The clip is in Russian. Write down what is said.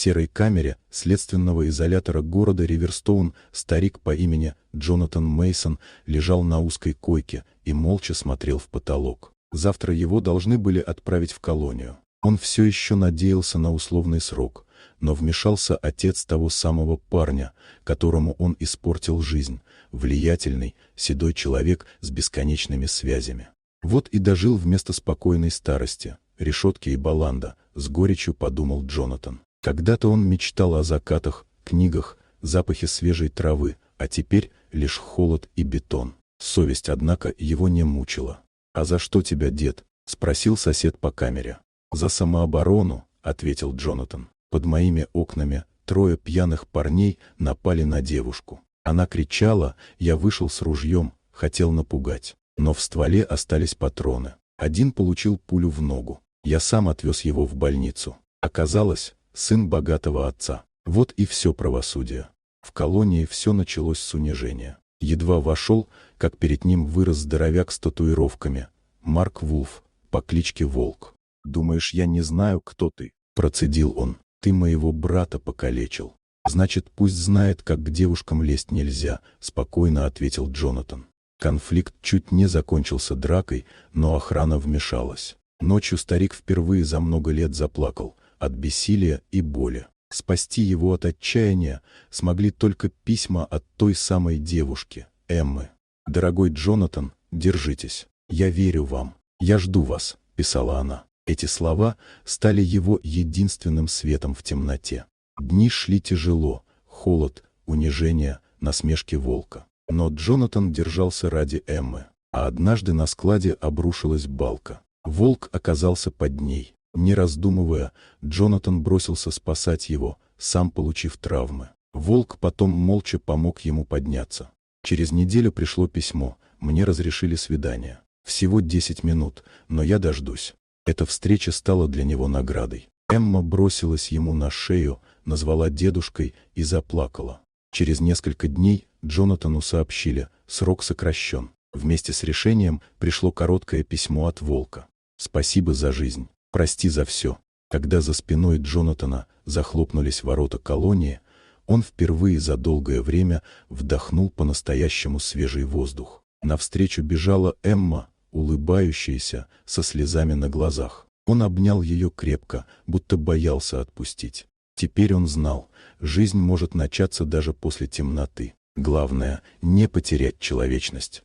серой камере следственного изолятора города Риверстоун старик по имени Джонатан Мейсон лежал на узкой койке и молча смотрел в потолок. Завтра его должны были отправить в колонию. Он все еще надеялся на условный срок, но вмешался отец того самого парня, которому он испортил жизнь, влиятельный, седой человек с бесконечными связями. Вот и дожил вместо спокойной старости, решетки и баланда, с горечью подумал Джонатан. Когда-то он мечтал о закатах, книгах, запахе свежей травы, а теперь лишь холод и бетон. Совесть, однако, его не мучила. «А за что тебя, дед?» — спросил сосед по камере. «За самооборону», — ответил Джонатан. «Под моими окнами 3 пьяных парней напали на девушку. Она кричала, я вышел с ружьем, хотел напугать. Но в стволе остались патроны. Один получил пулю в ногу. Я сам отвез его в больницу. Оказалось, сын богатого отца. Вот и все правосудие. В колонии все началось с унижения. Едва вошел, как перед ним вырос здоровяк с татуировками. Марк Вулф, по кличке Волк. «Думаешь, я не знаю, кто ты?» – процедил он. «Ты моего брата покалечил». «Значит, пусть знает, как к девушкам лезть нельзя», – спокойно ответил Джонатан. Конфликт чуть не закончился дракой, но охрана вмешалась. Ночью старик впервые за много лет заплакал от бессилия и боли. Спасти его от отчаяния смогли только письма от той самой девушки, Эммы. «Дорогой Джонатан, держитесь. Я верю вам. Я жду вас», — писала она. Эти слова стали его единственным светом в темноте. Дни шли тяжело, холод, унижение, насмешки Волка. Но Джонатан держался ради Эммы. А однажды на складе обрушилась балка. Волк оказался под ней. Не раздумывая, Джонатан бросился спасать его, сам получив травмы. Волк потом молча помог ему подняться. Через неделю пришло письмо. Мне разрешили свидание. Всего 10 минут, но я дождусь. Эта встреча стала для него наградой. Эмма бросилась ему на шею, назвала дедушкой и заплакала. Через несколько дней Джонатану сообщили, срок сокращен. Вместе с решением пришло короткое письмо от Волка. «Спасибо за жизнь. Прости за все». Когда за спиной Джонатана захлопнулись ворота колонии, он впервые за долгое время вдохнул по-настоящему свежий воздух. Навстречу бежала Эмма, улыбающаяся, со слезами на глазах. Он обнял ее крепко, будто боялся отпустить. Теперь он знал, жизнь может начаться даже после темноты. Главное — не потерять человечность.